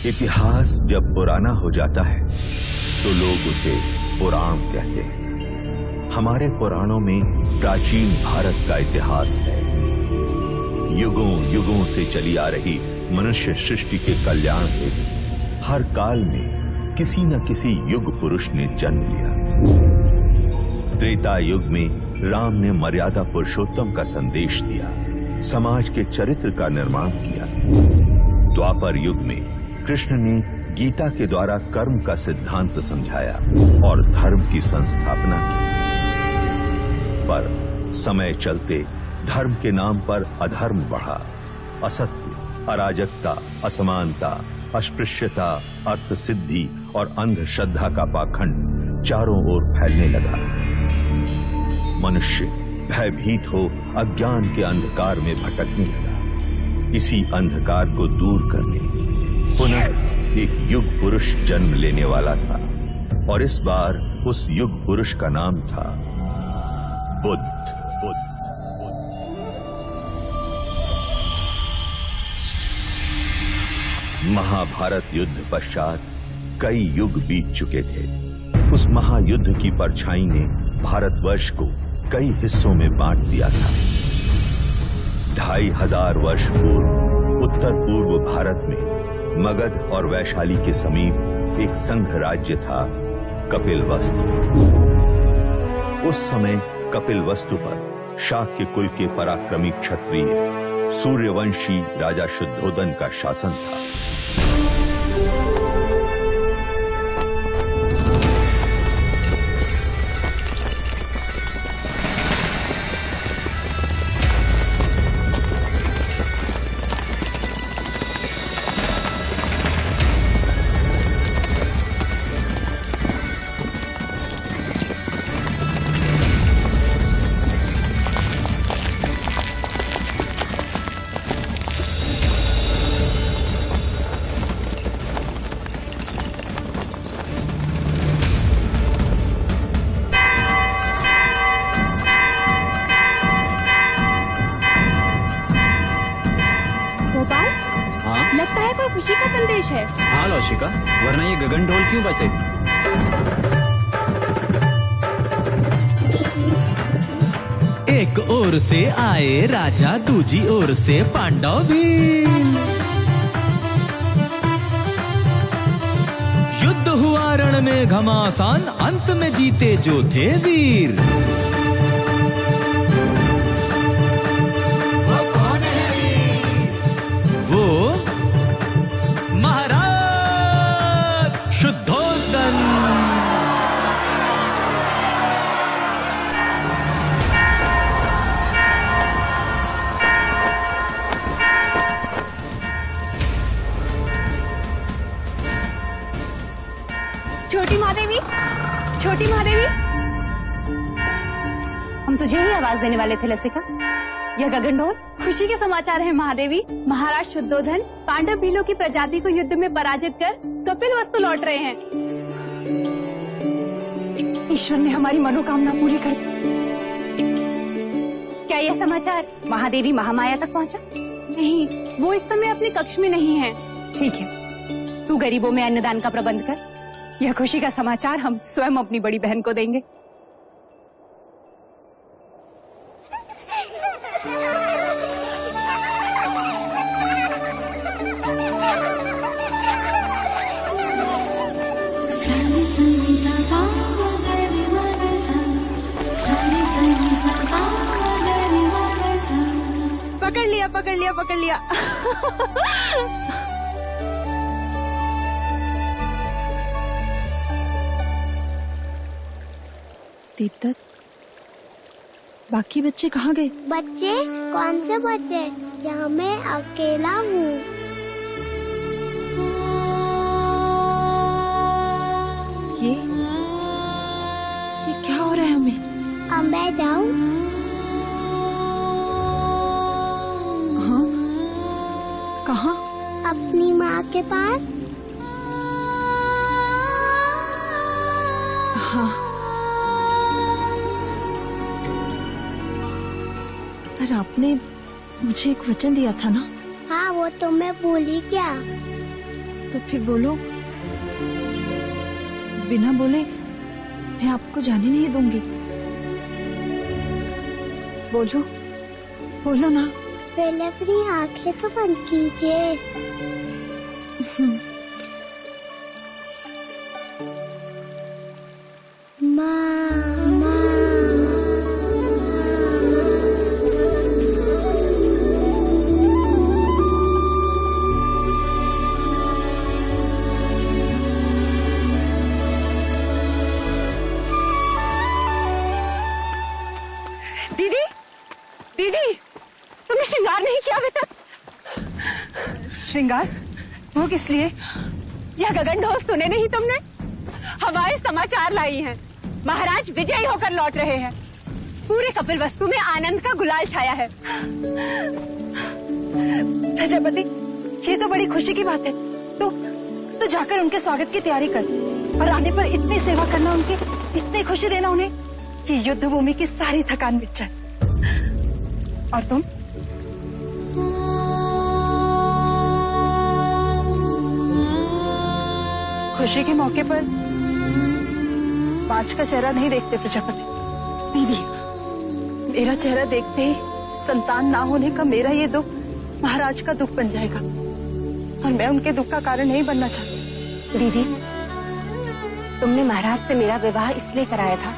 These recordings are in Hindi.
इतिहास जब पुराना हो जाता है तो लोग उसे पुराण कहते हैं। हमारे पुराणों में प्राचीन भारत का इतिहास है। युगों युगों से चली आ रही मनुष्य सृष्टि के कल्याण हेतु हर काल में किसी न किसी युग पुरुष ने जन्म लिया। त्रेता युग में राम ने मर्यादा पुरुषोत्तम का संदेश दिया, समाज के चरित्र का निर्माण किया। द्वापर युग में कृष्ण ने गीता के द्वारा कर्म का सिद्धांत समझाया और धर्म की संस्थापना की। पर समय चलते धर्म के नाम पर अधर्म बढ़ा। असत्य, अराजकता, असमानता, अस्पृश्यता, अर्थ सिद्धि और अंधश्रद्धा का पाखंड चारों ओर फैलने लगा। मनुष्य भयभीत हो अज्ञान के अंधकार में भटकने लगा। इसी अंधकार को दूर करने पुनः एक युग पुरुष जन्म लेने वाला था और इस बार उस युग पुरुष का नाम था बुद्ध। महाभारत युद्ध पश्चात कई युग बीत चुके थे। उस महायुद्ध की परछाई ने भारतवर्ष को कई हिस्सों में बांट दिया था। 2500 वर्ष पूर्व उत्तर पूर्व भारत में मगध और वैशाली के समीप एक संघ राज्य था, कपिलवस्तु। उस समय कपिलवस्तु पर शाक्य कुल के पराक्रमी क्षत्रिय सूर्यवंशी राजा शुद्धोदन का शासन था। खुशी का संदेश है। हाँ लौशिका, वरना ये गगन ढोल क्यों बजेगी? एक ओर से आए राजा, दूजी ओर से पांडव भी। युद्ध हुआ रण में घमासान, अंत में जीते जो थे वीर। वो कौन है वीर? वो महाराज शुद्धोदन। छोटी महादेवी, छोटी महादेवी, हम तुझे ही आवाज देने वाले थे लसिका। यह गगनढोल खुशी के समाचार है महादेवी। महाराज शुद्धोधन पांडव भीलों की प्रजाति को युद्ध में पराजित कर कपिलवस्तु लौट रहे हैं। ईश्वर ने हमारी मनोकामना पूरी कर दी। क्या यह समाचार महादेवी महामाया तक पहुंचा? नहीं, वो इस समय अपने कक्ष में नहीं है। ठीक है, तू गरीबों में अन्नदान का प्रबंध कर। यह खुशी का समाचार हम स्वयं अपनी बड़ी बहन को देंगे। पकड़ लिया, पकड़ लिया, पकड़ लिया। दीपदत्त, बाकी बच्चे कहाँ गए? बच्चे? कौन से बच्चे? यहाँ मैं अकेला हूँ। ये क्या हो रहा है हमें? अब मैं जाऊँ? हाँ, कहाँ? अपनी माँ के पास। हाँ, पर आपने मुझे एक वचन दिया था ना? हाँ, वो तो मैं भूली क्या। तो फिर बोलो। बिना बोले मैं आपको जाने नहीं दूंगी। बोलो, बोलो ना। पहले अपनी आंखें तो बंद कीजिए। दीदी, दीदी, तुमने श्रृंगार नहीं किया अभी तक? श्रृंगार? वो किस लिए? यह गगन ढोल सुने नहीं तुमने? हवाएं समाचार लाई हैं। महाराज विजयी होकर लौट रहे हैं। पूरे कपिल वस्तु में आनंद का गुलाल छाया है। प्रजापति, ये तो बड़ी खुशी की बात है। तो जाकर उनके स्वागत की तैयारी कर और आने पर इतनी सेवा करना उनकी, इतनी खुशी देना उन्हें कि युद्ध भूमि की सारी थकान मिट जाए। और तुम? खुशी के मौके पर पांच का चेहरा नहीं देखते प्रजापति। दीदी, मेरा चेहरा देखते ही संतान ना होने का मेरा ये दुख महाराज का दुख बन जाएगा और मैं उनके दुख का कारण नहीं बनना चाहती। दीदी, तुमने महाराज से मेरा विवाह इसलिए कराया था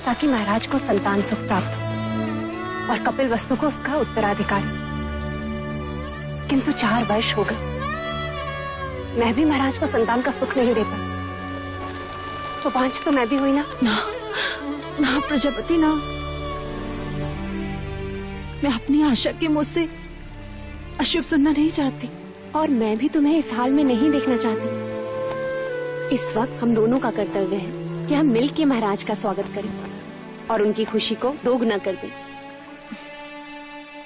ताकि महाराज को संतान सुख प्राप्त हो और कपिल वस्तु को उसका उत्तराधिकारी। किंतु 4 वर्ष हो गए, मैं भी महाराज को संतान का सुख नहीं दे पाई। तो पांच तो मैं भी हुई ना। ना प्रजापति, ना। मैं अपनी आशा के मुंह से अशुभ सुनना नहीं चाहती और मैं भी तुम्हें इस हाल में नहीं देखना चाहती। इस वक्त हम दोनों का कर्तव्य है कि हम मिलकर महाराज का स्वागत करें और उनकी खुशी को दोगुना कर दें।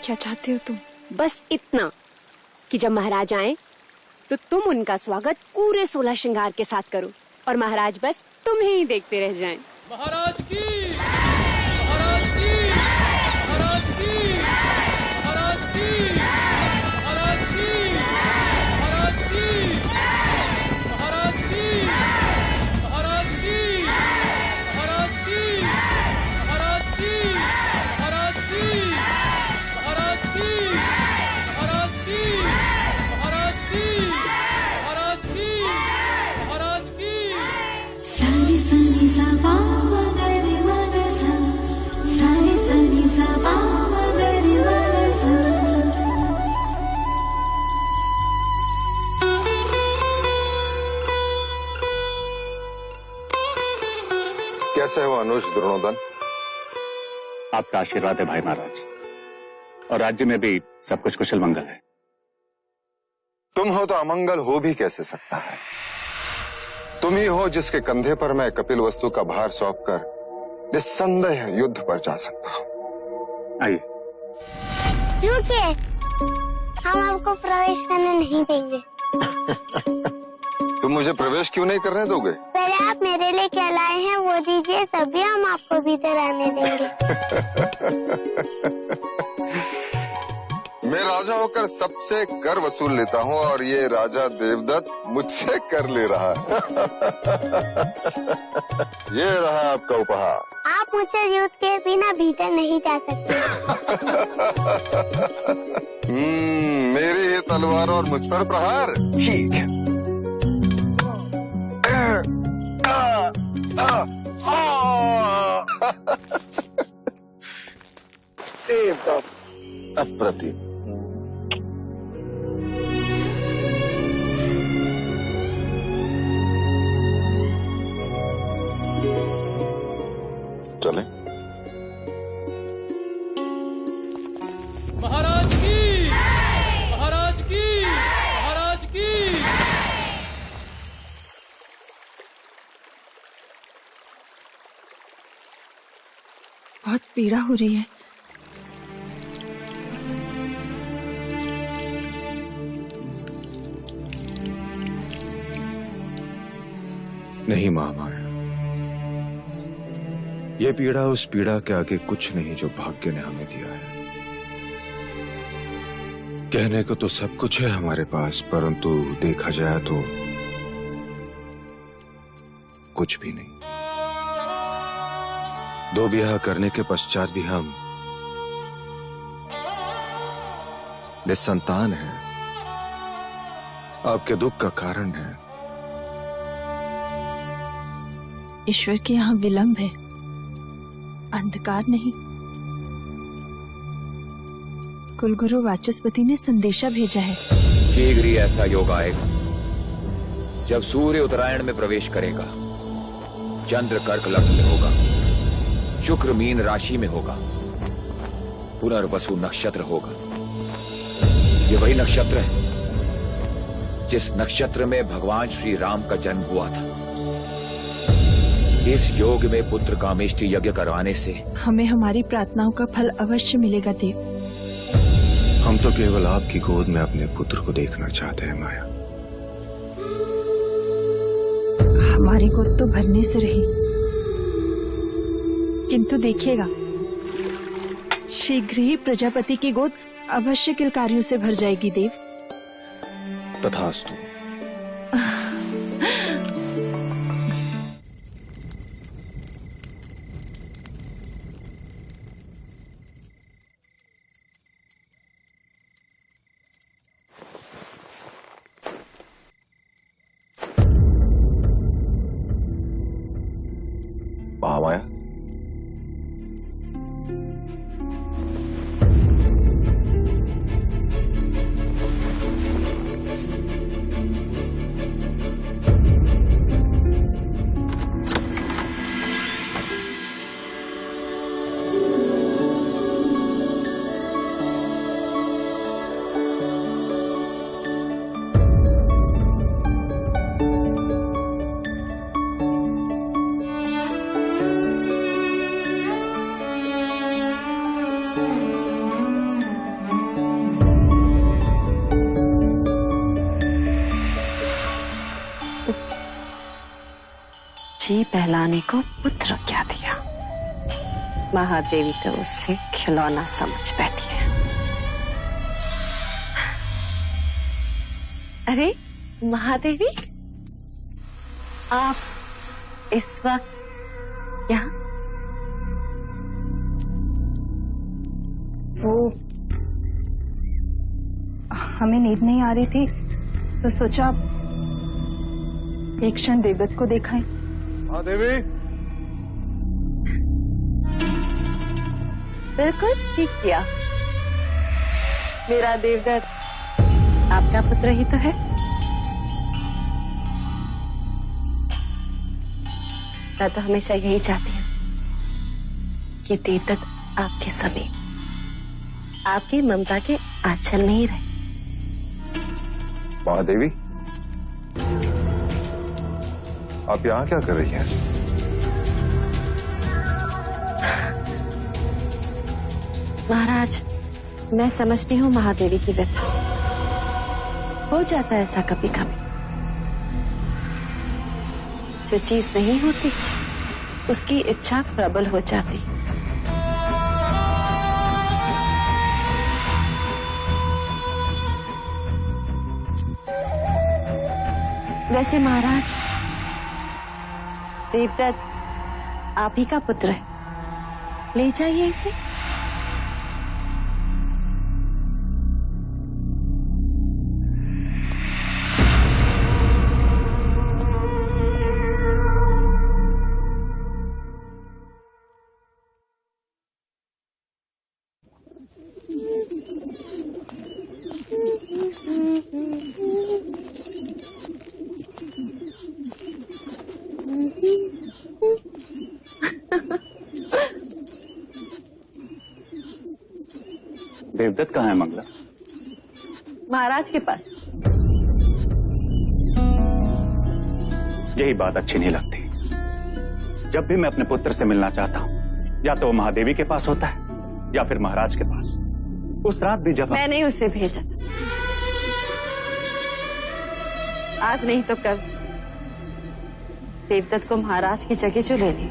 क्या चाहती हो तुम? बस इतना कि जब महाराज आए तो तुम उनका स्वागत पूरे 16 श्रृंगार के साथ करो और महाराज बस तुम्हें ही देखते रह जाएं। महाराज की, महाराज की, महाराज की, महाराज की, महाराज की, महाराज की, महाराज की, महाराज की, महाराज की, महाराज की, महाराज की, महाराज की, महाराज की, महाराज की, महाराज की, महाराज की। सारे सनी सा पा मगरि मग सा, सारे सनी सा पा मगरि मग सा। कैसे हो अनुज द्रोणोदन? आपका आशीर्वाद है भाई महाराज, और राज्य में भी सब कुछ कुशल मंगल है। तुम हो तो अमंगल हो भी कैसे सकता है? तुम ही हो जिसके कंधे पर मैं कपिल वस्तु का भार सौंपकर निस्संदेह युद्ध पर जा सकता हूं। आइए। रुकिए, हम आपको प्रवेश करने नहीं देंगे। तुम मुझे प्रवेश क्यों नहीं करने दोगे? पहले आप मेरे लिए क्या लाए हैं वो दीजिए, तभी हम आपको भीतर आने देंगे। मैं राजा होकर सबसे कर वसूल लेता हूँ और ये राजा देवदत्त मुझसे कर ले रहा है। ये रहा आपका उपहार। आप मुझसे युद्ध के बिना भीतर नहीं जा सकते। मेरी ही तलवार और मुझ पर प्रहार। ठीक है। अप्रतिम। चले। महाराज की, महाराज की, महाराज की। बहुत पीड़ा हो रही है। नहीं महामाया, ये पीड़ा उस पीड़ा के आगे कुछ नहीं जो भाग्य ने हमें दिया है। कहने को तो सब कुछ है हमारे पास, परंतु देखा जाए तो कुछ भी नहीं। 2 ब्याह करने के पश्चात भी हम निसंतान हैं। आपके दुख का कारण है। ईश्वर के यहाँ विलंब है, अंधकार नहीं। कुलगुरु वाचस्पति ने संदेशा भेजा है। शीघ्र ही ऐसा योग आएगा जब सूर्य उत्तरायण में प्रवेश करेगा, चंद्र कर्क लग्न में होगा, शुक्र मीन राशि में होगा, पुनर्वसु नक्षत्र होगा। ये वही नक्षत्र है जिस नक्षत्र में भगवान श्री राम का जन्म हुआ था। इस योग में पुत्र कामेष्टि यज्ञ करवाने से हमें हमारी प्रार्थनाओं का फल अवश्य मिलेगा देव। हम तो केवल आपकी गोद में अपने पुत्र को देखना चाहते हैं माया। हमारी गोद तो भरने से रही, किंतु देखिएगा शीघ्र ही प्रजापति की गोद अवश्य किलकारियों से भर जाएगी देव। तथास्तु। महामाया, जी बहलाने को पुत्र क्या दिया, महादेवी तो उससे खिलौना समझ बैठी है। अरे महादेवी, आप इस वक्त यहाँ? वो हमें नींद नहीं आ रही थी तो सोचा एक क्षण देवदत्त को देखाएं। महादेवी, बिल्कुल ठीक किया। मेरा देवदत्त आपका पुत्र ही तो है। मैं तो हमेशा यही चाहती हूँ कि देवदत्त आपके समीप, आपकी ममता के आंचल में ही रहे। महादेवी, आप यहाँ क्या कर रही हैं? महाराज, मैं समझती हूँ महादेवी की व्यथा। हो जाता है ऐसा कभी कभी। जो चीज नहीं होती उसकी इच्छा प्रबल हो जाती। वैसे महाराज, देवदत्त आप ही का पुत्र है, ले जाइए इसे। देवदत्त कहाँ है मंगला? महाराज के पास। यही बात अच्छी नहीं लगती। जब भी मैं अपने पुत्र से मिलना चाहता हूँ, या तो वो महादेवी के पास होता है या फिर महाराज के पास। उस रात भी जब मैंने उसे भेजा था, आज नहीं तो कल देवदत्त को महाराज की जगह जो लेनी,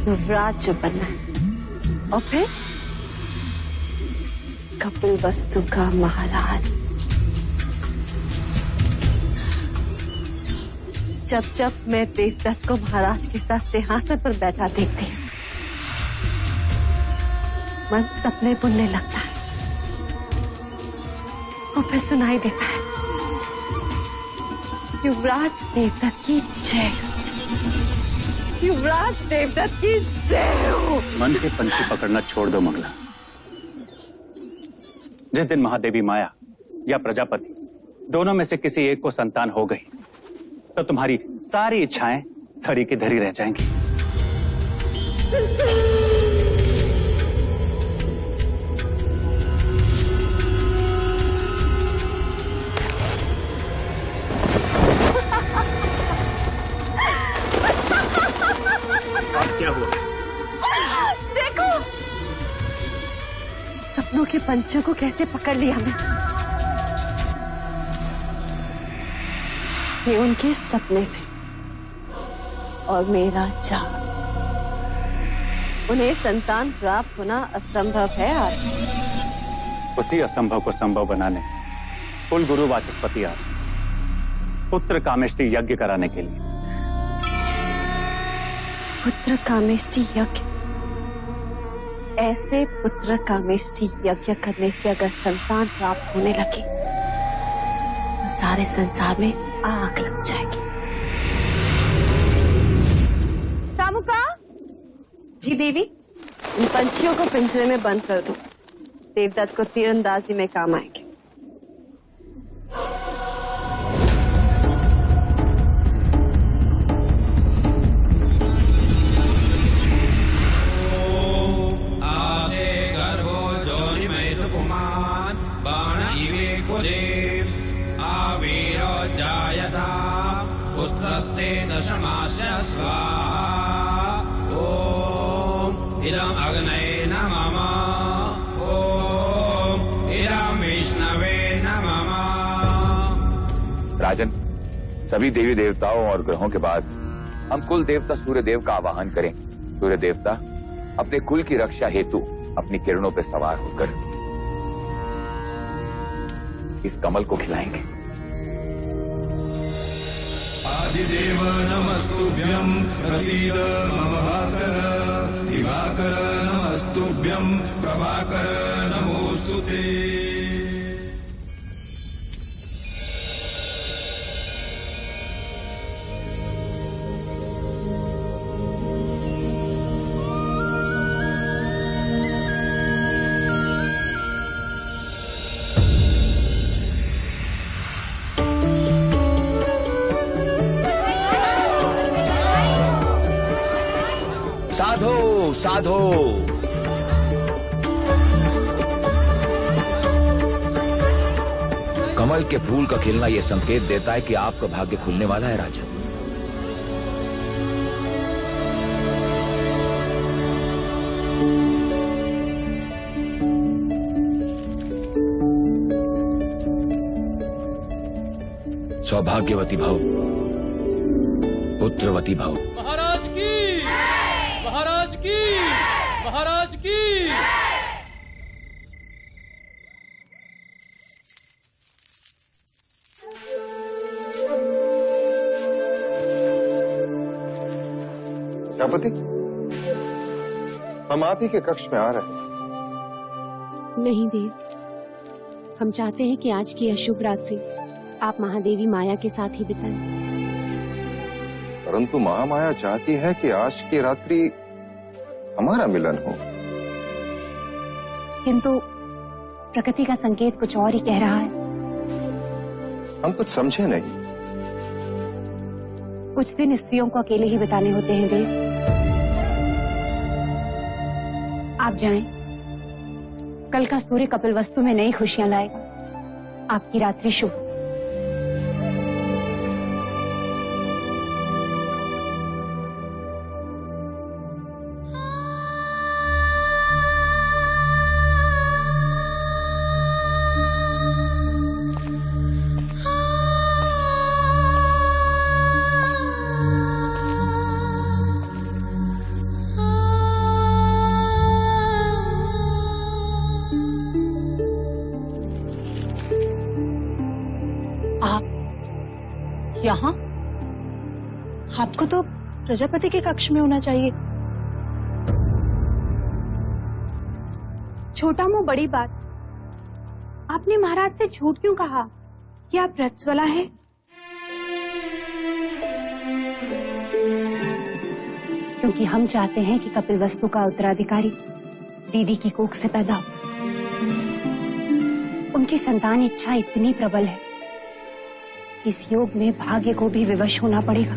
युवराज जो बनना है, और फिर कपिल वस्तु का महाराज। जब जब मैं देवदत्त को महाराज के साथ सिंहासन पर बैठा देखती हूँ, मन सपने बुनने लगता है और फिर सुनाई देता है, युवराज देवदत्त की जय, युवराज देवदत्त की जय हो। मन के पंछी पकड़ना छोड़ दो मंगला। जिस दिन महादेवी माया या प्रजापति दोनों में से किसी एक को संतान हो गई तो तुम्हारी सारी इच्छाएं धरी की धरी रह जाएंगी। अब क्या हुआ? देखो सपनों के पंछियों को कैसे पकड़ लिया मैं। ये उनके सपने थे और मेरा चाह। उन्हें संतान प्राप्त होना असंभव है आज। उसी असंभव को संभव बनाने कुल गुरु वाचस्पति आज पुत्र कामेष्टि यज्ञ कराने के लिए। पुत्र कामेष्टि यज्ञ? ऐसे पुत्र कामेष्टि यज्ञ करने से अगर संतान प्राप्त होने लगे तो सारे संसार में आग लग जाएगी। सामुका जी देवी, इन पंछियों को पिंजरे में बंद कर दो। देवदत्त को तीरंदाजी में काम आएंगे। पुत्रस्ते दशमास्य स्वाहा। ओम इदं अग्नये नमः। ओम इदं विष्णवे नमः। राजन, सभी देवी देवताओं और ग्रहों के बाद हम कुल देवता सूर्य देव का आवाहन करें। सूर्य देवता अपने कुल की रक्षा हेतु अपनी किरणों पर सवार होकर इस कमल को खिलाएंगे। आदिदेव नमस्तुभ्यं प्रसीद मम भास्कर। दिवाकर नमस्तुभ्यं प्रभाकर नमोस्तुते। साधो साधो। कमल के फूल का खिलना यह संकेत देता है कि आपका भाग्य खुलने वाला है राजन। सौभाग्यवती भव, पुत्रवती भव। महाराज की, महाराज की, महाराज की। प्रजापति, हम आप ही के कक्ष में आ रहे हैं। नहीं देव, हम चाहते हैं कि आज की अशुभ रात्रि आप महादेवी माया के साथ ही बिताएं। परंतु महामाया चाहती है कि आज की रात्रि हमारा मिलन हो। किंतु प्रकृति का संकेत कुछ और ही कह रहा है। हम कुछ समझे नहीं। कुछ दिन स्त्रियों को अकेले ही बिताने होते हैं देव। आप जाएं। कल का सूर्य कपिल वस्तु में नई खुशियां लाएगा। आपकी रात्रि शुभ। यहाँ? आपको तो प्रजापति के कक्ष में होना चाहिए। छोटा मुंह बड़ी बात। आपने महाराज से झूठ क्यों कहा कि आप रजस्वला है? क्योंकि हम चाहते हैं कि कपिलवस्तु का उत्तराधिकारी दीदी की कोख से पैदा हो। उनकी संतान इच्छा इतनी प्रबल है, इस योग में भाग्य को भी विवश होना पड़ेगा।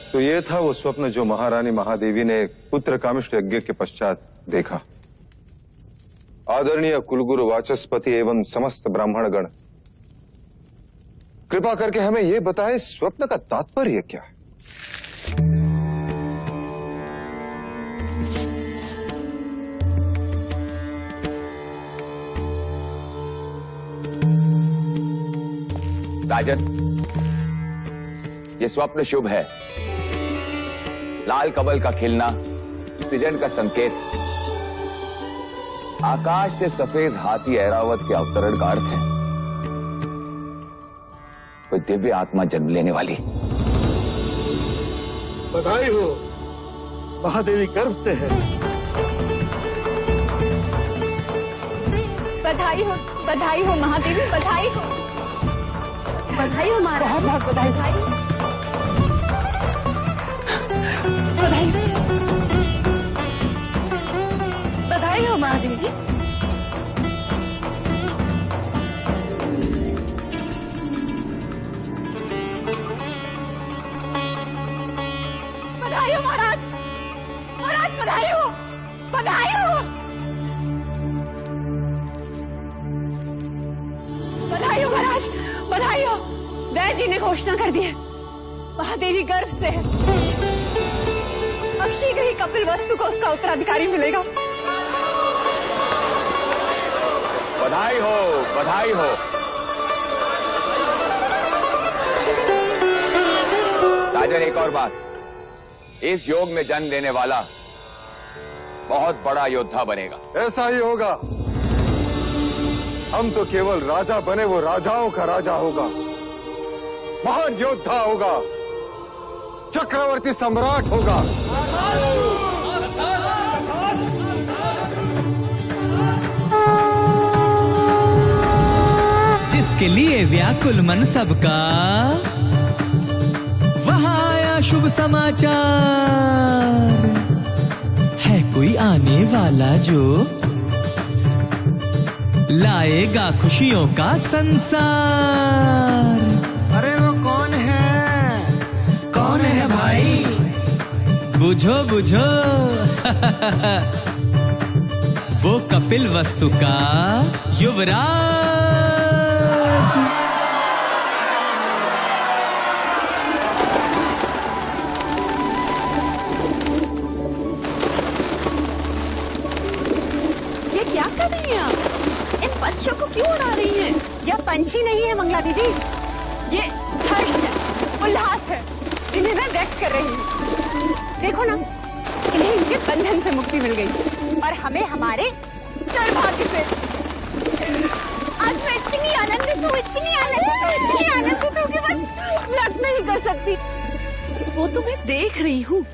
तो ये था वो स्वप्न जो महारानी महादेवी ने पुत्र कामिष्ठ यज्ञ के पश्चात देखा। आदरणीय कुलगुरु वाचस्पति एवं समस्त ब्राह्मणगण, कृपा करके हमें ये बताएं स्वप्न का तात्पर्य क्या है? राजन, ये स्वप्न शुभ है। लाल कमल का खिलना सृजन का संकेत, आकाश से सफेद हाथी ऐरावत के अवतरण का अर्थ है। कोई दिव्य आत्मा जन्म लेने वाली। बधाई हो, महादेवी गर्भ से है। बधाई हो महादेवी, बधाई हो महाराज, बहुत बधाई। बधाई हो महादेवी। बधाई हो महाराज, बधाई हो। बधाई हो महाराज, बधाई हो। वैद्य जी ने घोषणा कर दी है, महादेवी गर्भ से है। अब शीघ्र ही कपिलवस्तु को उसका उत्तराधिकारी मिलेगा। बधाई हो, बधाई हो। राजन, एक और बात, इस योग में जन्म लेने वाला बहुत बड़ा योद्धा बनेगा। ऐसा ही होगा। हम तो केवल राजा बने, वो राजाओं का राजा होगा, महान योद्धा होगा। चक्रवर्ती सम्राट होगा। जिसके लिए व्याकुल मन सबका, वहां आया शुभ समाचार। है कोई आने वाला जो लाएगा खुशियों का संसार। अरे वो कौन है? कौन है भाई? बुझो बुझो वो कपिल वस्तु का युवराज। ये क्या कर रही हैं आप? इन पंछियों को क्यों उड़ा रही हैं? यह पंछी नहीं है मंगला दीदी, ये हर्ष है, उल्लास है, जिन्हें मैं व्यक्त कर रही हूँ। देखो ना, इन्हें इनके बंधन से मुक्ति मिल गई और हमें हमारे सौभाग्य से। आज मैं इतनी आनंदित हूँ, इतनी आनंदित हूँ, इतनी आनंदित हूँ कि बस व्यक्त नहीं कर सकती। वो तो मैं देख रही हूँ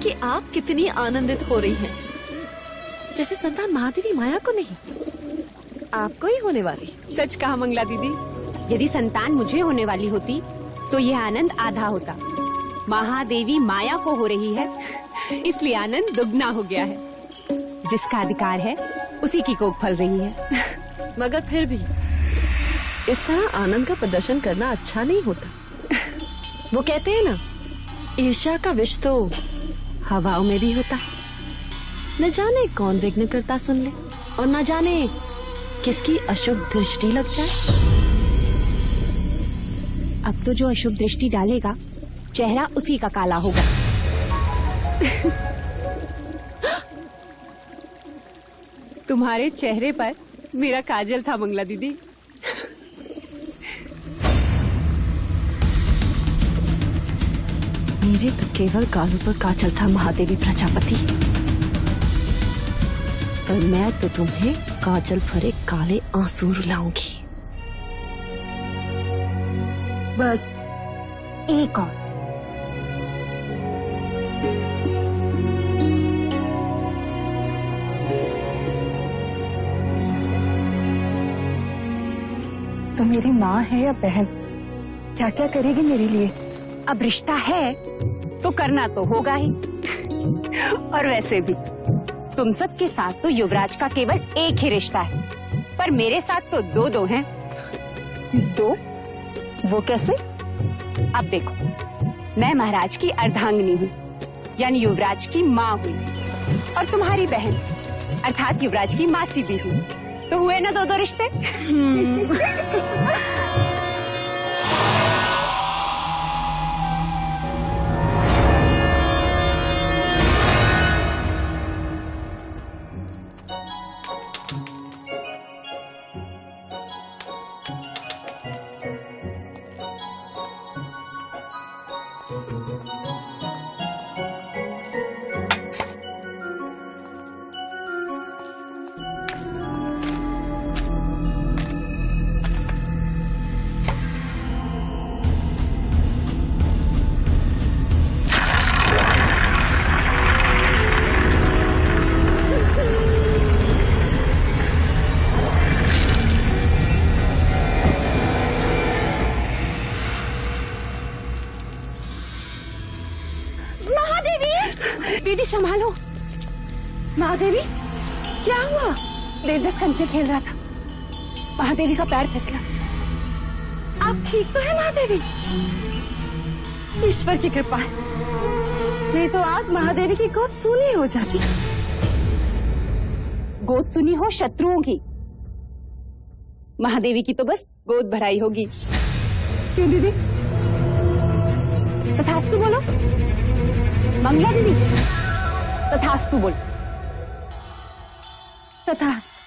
कि आप कितनी आनंदित हो रही हैं। जैसे संतान महादेवी माया को नहीं, आपको ही होने वाली। सच कहा मंगला दीदी, यदि संतान मुझे होने वाली होती तो यह आनंद आधा होता। महादेवी माया को हो रही है, इसलिए आनंद दुगना हो गया है। जिसका अधिकार है उसी की कोख फल रही है। मगर फिर भी इस तरह आनंद का प्रदर्शन करना अच्छा नहीं होता। वो कहते हैं ना, ईर्ष्या का विष तो हवाओं में भी होता है। न जाने कौन विघ्न करता सुन ले और न जाने किसकी अशुभ दृष्टि लग जाए। अब तो जो अशुभ दृष्टि डालेगा चेहरा उसी का काला होगा। तुम्हारे चेहरे पर मेरा काजल था मंगला दीदी। मेरे तो केवल गालों पर काजल था महादेवी प्रजापति, और मैं तो तुम्हें काजल भरे काले आंसू रुलाऊंगी। बस एक और। तो मेरी माँ है या बहन, क्या क्या करेगी मेरे लिए? अब रिश्ता है तो करना तो होगा ही। और वैसे भी तुम सबके साथ तो युवराज का केवल एक ही रिश्ता है, पर मेरे साथ तो दो दो हैं। दो? वो कैसे? अब देखो, मैं महाराज की अर्धांगिनी हूँ, यानी युवराज की माँ हुई, और तुम्हारी बहन अर्थात युवराज की मासी भी हुई। तो हुए ना दो दो रिश्ते। दीदी संभालो। महादेवी, क्या हुआ? देवदत्त कंचे खेल रहा था, महादेवी का पैर फिसला। आप ठीक तो है महादेवी? ईश्वर की कृपा है, नहीं तो आज महादेवी की गोद सूनी हो जाती। गोद सुनी हो शत्रुओं की, महादेवी की तो बस गोद भराई होगी। क्यों दीदी? तथास्तु बोलो। मंगला दीदी, तथास्तु बोलो। तथास्तु।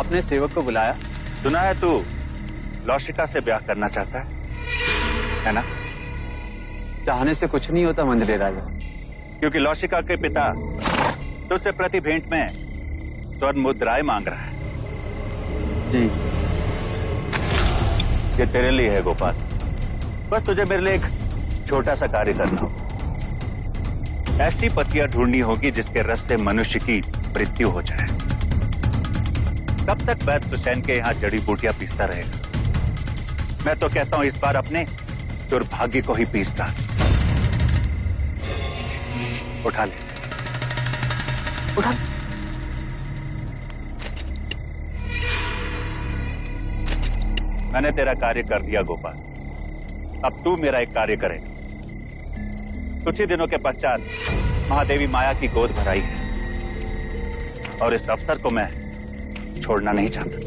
अपने सेवक को बुलाया? सुना है तू लौशिका से ब्याह करना चाहता है ना? चाहने से कुछ नहीं होता मंजरे राजा, क्योंकि लौशिका के पिता तुझसे प्रति भेंट में स्वर्ण मुद्राएं मांग रहा है। जी। ये तेरे लिए है गोपाल, बस तुझे मेरे लिए एक छोटा सा कार्य करना होगा। ऐसी पतियां ढूंढनी होगी जिसके रस से मनुष्य की मृत्यु हो जाए। कब तक वैद्य हुसैन के यहाँ जड़ी बूटियां पीसता रहेगा? मैं तो कहता हूं इस बार अपने दुर्भाग्य को ही पीसता। उठा ले, उठा। मैंने तेरा कार्य कर दिया गोपाल, अब तू मेरा एक कार्य करेगा। कुछ ही दिनों के पश्चात महादेवी माया की गोद भराई है और इस अवसर को मैं छोड़ना नहीं चाहता।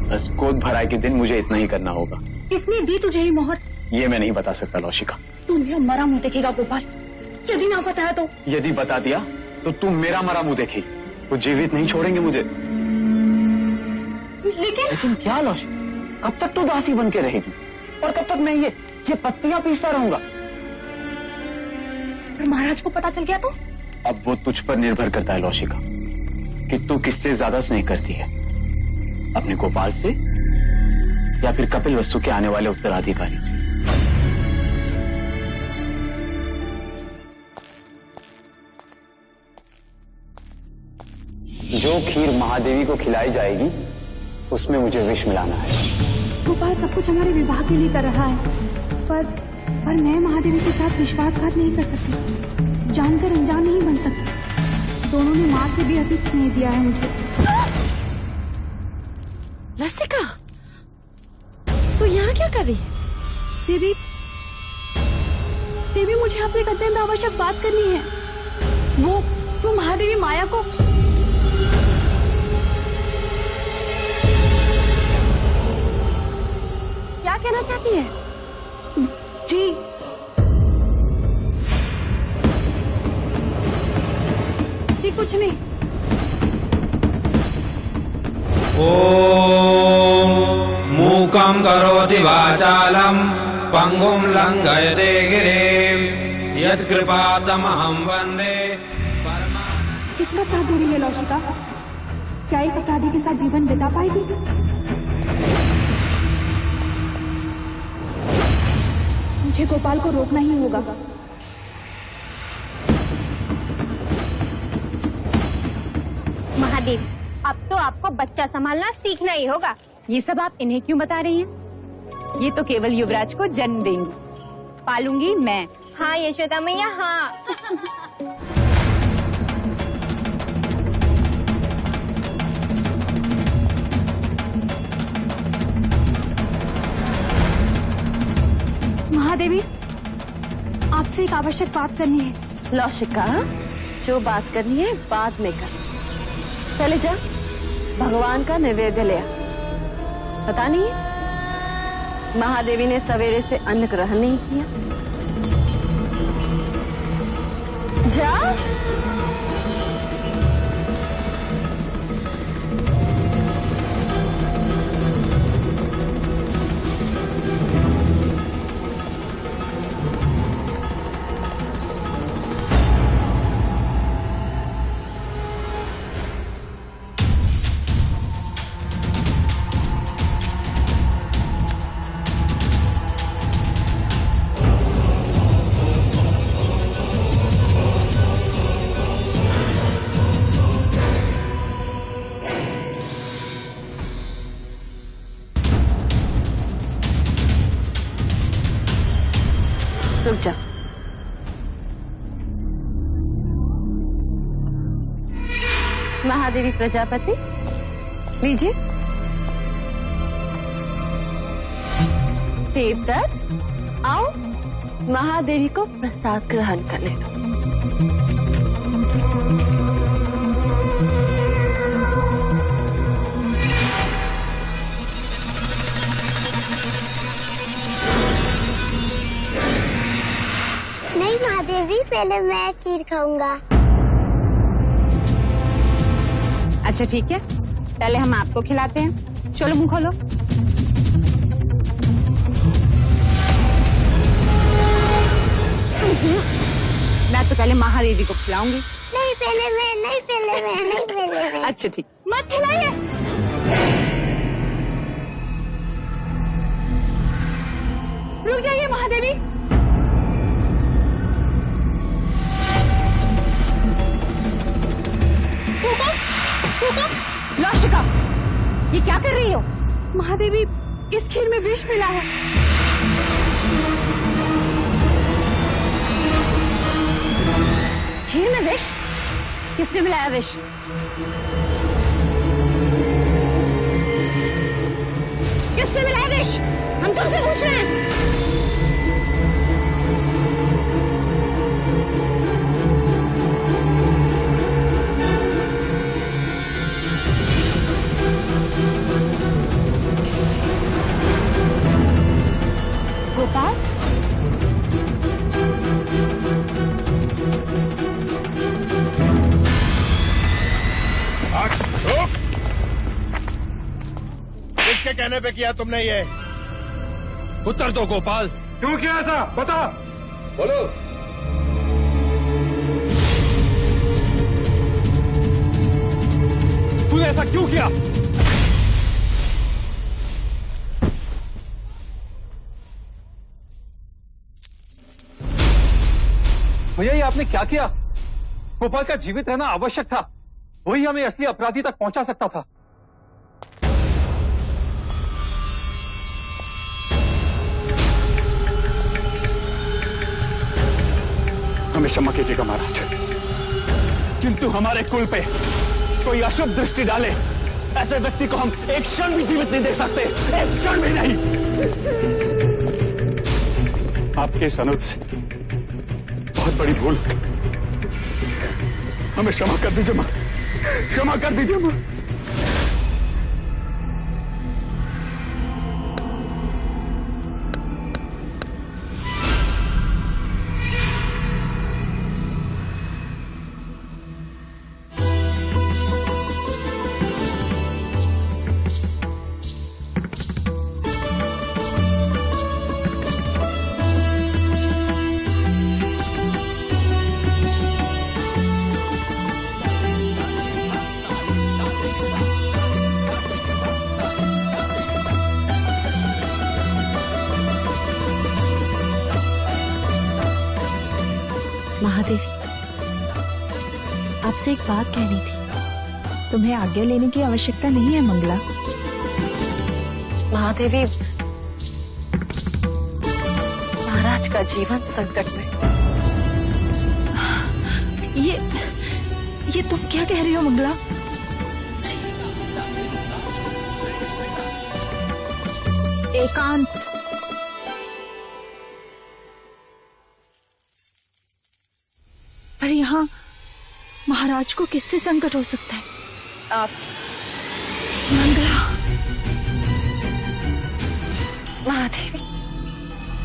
बस गोद भराई के दिन मुझे इतना ही करना होगा। किसने दी तुझे ये मोहर? ये मैं नहीं बता सकता लौशिका। तू मेरा मरा मुंह देखेगा गोपाल, यदि ना बताया तो? यदि बता दिया तो तुम मेरा मरा मुंह देखी, वो जीवित नहीं छोड़ेंगे मुझे। लेकिन क्या लौशिका, कब तक तू दासी बन के रहेगी और कब तक मैं ये पत्तियां पीसता रहूंगा? महाराज को पता चल गया तो? अब वो तुझ पर निर्भर करता है लौशिका कि तू किससे ज्यादा स्नेह करती है, अपने गोपाल से या फिर कपिल वस्तु के आने वाले उत्तराधिकारी से। जो खीर महादेवी को खिलाई जाएगी उसमें मुझे विष मिलाना है। गोपाल सब कुछ हमारे विवाह के लिए कर रहा है, पर मैं महादेवी के साथ विश्वासघात नहीं कर सकती, जानकर अनजान नहीं बन सकती। दोनों ने माँ से भी अधिक स्नेह दिया है मुझे। लसिका, तू यहाँ क्या कर रही है? देवी मुझे आपसे एक अत्यंत आवश्यक बात करनी है। वो महादेवी माया को क्या कहना चाहती है? जी कुछ नहीं। ओम मूकं करोति वाचालं पंगुं लंघयते गिरिं यत्कृपातमहं वन्दे। किसका साथ दे रही है लौशिका? क्या एक अपराधी के साथ जीवन बिता पाएगी? मुझे गोपाल को रोकना ही होगा। महादेव, अब तो आपको बच्चा संभालना सीखना ही होगा। ये सब आप इन्हें क्यों बता रही हैं? ये तो केवल युवराज को जन्म देंगी, पालूंगी मैं। हाँ यशोदा मैया, हाँ। महादेवी, आपसे एक आवश्यक बात करनी है। लौशिका, जो बात करनी है बाद में कर। चले जा, भगवान का नैवेद्य ले आ। पता नहीं है महादेवी ने सवेरे से अन्न ग्रहण नहीं किया। जा। रुक जा। महादेवी प्रजापति, लीजिए। देवदत्त, आओ महादेवी को प्रसाद ग्रहण करने दो। महादेवी पहले मैं खीर खाऊंगा। अच्छा ठीक है, पहले हम आपको खिलाते हैं। चलो मुंह खोलो। मैं तो पहले महादेवी को खिलाऊंगी। नहीं पहले मैं, नहीं पहले मैं, नहीं पहले मैं। अच्छा ठीक, मत खिलाइए। रुक जाइए महादेवी। लौशिका, ये क्या कर रही हो? महादेवी, इस खीर में विष मिला है। खीर में विष? किसने मिलाया विष? किसने मिलाया विष? हम तुमसे पूछ रहे हैं। गोपाल, किसके कहने पे किया तुमने ये? उत्तर दो गोपाल। क्यों किया ऐसा? बता। बोलो। तूने ऐसा क्यों किया? भैया, ये आपने क्या किया? गोपाल का जीवित रहना आवश्यक था, वही हमें असली अपराधी तक पहुंचा सकता था। हमें क्षमा कीजिएगा महाराज, किंतु हमारे कुल पे कोई अशुभ दृष्टि डाले ऐसे व्यक्ति को हम एक क्षण भी जीवित नहीं देख सकते, एक क्षण भी नहीं। आपके इस अनुज से बहुत बड़ी भूल हो गई, हमें क्षमा कर दीजिए मां, क्षमा कर दीजिए मां। महादेवी, आपसे एक बात कहनी थी। तुम्हें आज्ञा लेने की आवश्यकता नहीं है मंगला। महादेवी, महाराज का जीवन संकट में। ये तुम क्या कह रही हो मंगला? एकांत, पर यहाँ महाराज को किससे संकट हो सकता है? आपसे। मंगला। महादेवी,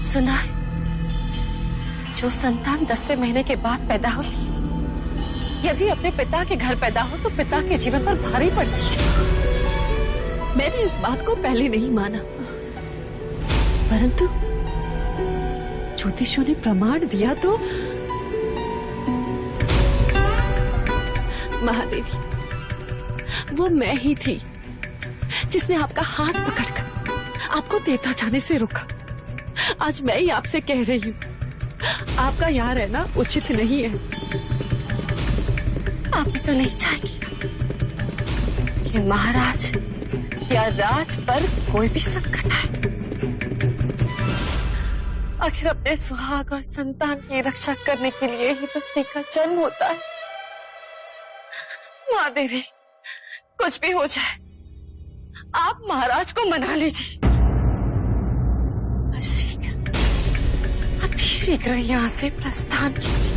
सुना है, जो संतान 10वें महीने के बाद पैदा होती है, यदि अपने पिता के घर पैदा हो तो पिता के जीवन पर भारी पड़ती है। मैंने इस बात को पहले नहीं माना, परंतु ज्योतिषियों ने प्रमाण दिया तो महादेवी, वो मैं ही थी जिसने आपका हाथ पकड़कर आपको देवता जाने से रोका। आज मैं ही आपसे कह रही हूँ, आपका यहाँ रहना उचित नहीं है। आप भी तो नहीं चाहेंगे कि महाराज या राज पर कोई भी संकट आए। आखिर अपने सुहाग और संतान की रक्षा करने के लिए ही तो स्त्री का जन्म होता है। महादेवी, कुछ भी हो जाए, आप महाराज को मना लीजिए। शीघ्र, अति शीघ्र यहाँ से प्रस्थान कीजिए।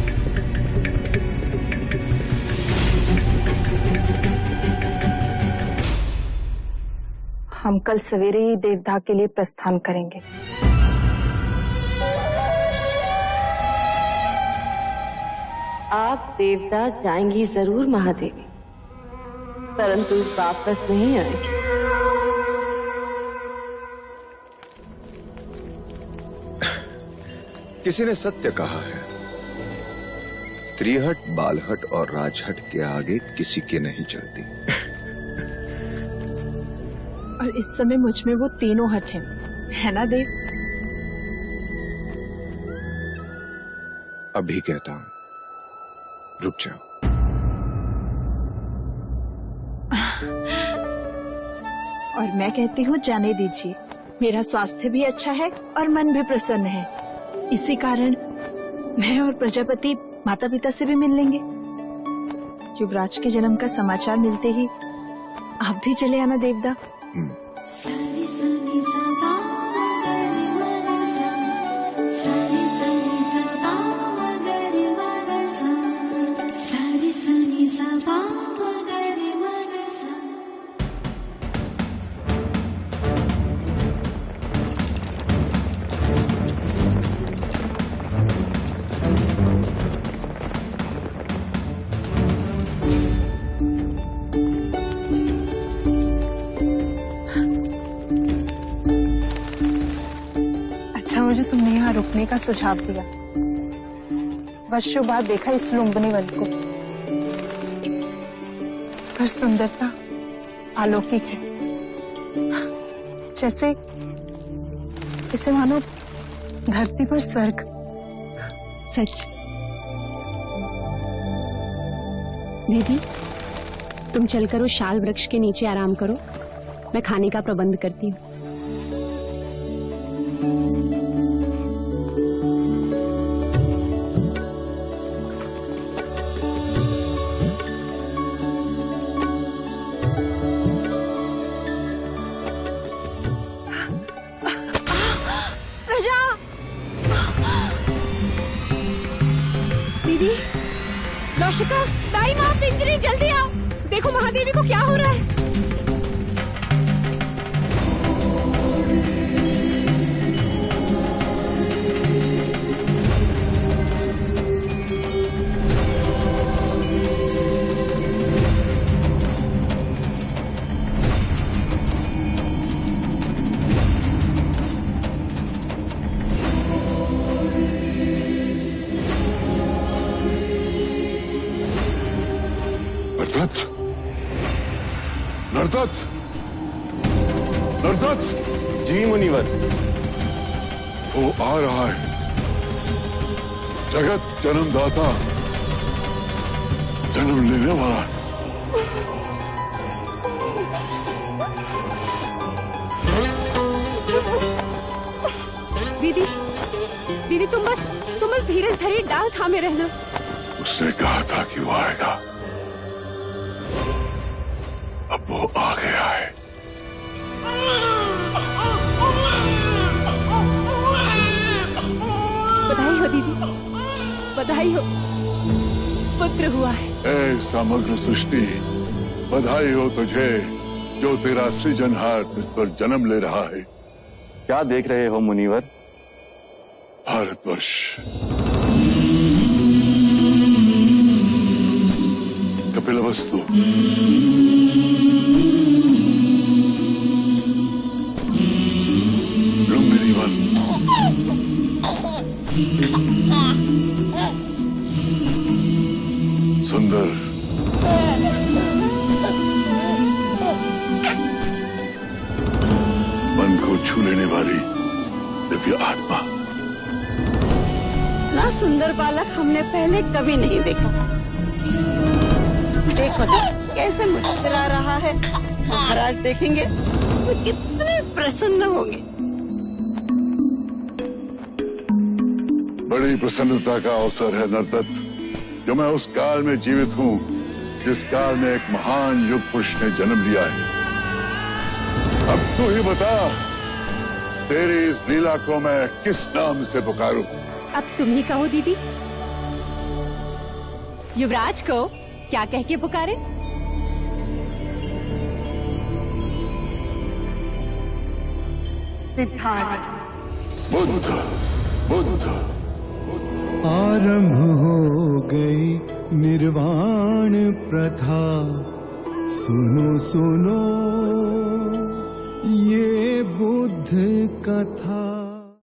हम कल सवेरे ही देवदाह के लिए प्रस्थान करेंगे। आप देवता जाएंगी जरूर महादेवी, परंतु वापस नहीं आएंगी। किसी ने सत्य कहा है, स्त्रीहट, बालहट और राजहट के आगे किसी के नहीं चलती। और इस समय मुझ में वो तीनों हट हैं, है ना देव? अभी कहता हूं, रुक जाओ। और मैं कहती हूँ जाने दीजिए, मेरा स्वास्थ्य भी अच्छा है और मन भी प्रसन्न है। इसी कारण मैं और प्रजापति माता पिता से भी मिल लेंगे। युवराज के जन्म का समाचार मिलते ही आप भी चले आना देवदा। सारी सारी सबा मगरी मगसा, सारी सारी सबा मगरी मगसा, सारी सारी सबा मगरी मगसा। मुझे तुमने यहाँ रुकने का सुझाव दिया। वर्षों बाद देखा इस लुम्बिनी वन को, पर सुंदरता अलौकिक है, जैसे इसे मानो धरती पर स्वर्ग। सच। दीदी, तुम चलकर उस शाल वृक्ष के नीचे आराम करो, मैं खाने का प्रबंध करती हूँ। नौशिका, दाई माँ, पिंजरी, जल्दी आओ, देखो महादेवी को क्या हो रहा है। नरदत्त, नरदत्त। जी मुनिवर। वो आ रहा है, जगत जन्मदाता, जन्म लेने वाला है। दीदी, दीदी तुम बस धीरज धरी डाल थामे रहना। उसने कहा था कि वो आएगा, अब वो आ गया है। बधाई हो दीदी, बधाई हो, पुत्र हुआ है। ऐ समग्र सृष्टि, बधाई हो तुझे, जो तेरा सृजनहार तुझ पर जन्म ले रहा है। क्या देख रहे हो मुनिवर? भारतवर्ष, कपिलवस्तु, लुम्बिनी वन, सुंदर, मन को छू लेने वाली दिव्य आत्मा। ना सुंदर बालक हमने पहले कभी नहीं देखा। देखो तो कैसे मुस्कुरा रहा है, महाराज देखेंगे तो कितने प्रसन्न होंगे। बड़ी प्रसन्नता का अवसर है नरदत्त, जो मैं उस काल में जीवित हूँ जिस काल में एक महान युग पुरुष ने जन्म लिया है। अब तू ही बता, तेरी इस लीला को मैं किस नाम से पुकारूं? अब तुम ही कहो दीदी। युवराज को क्या कह के पुकारे? सिद्धार्थ। बुद्ध, बुद्ध, आरंभ हो गई निर्वाण प्रथा। सुनो सुनो ये बुद्ध कथा।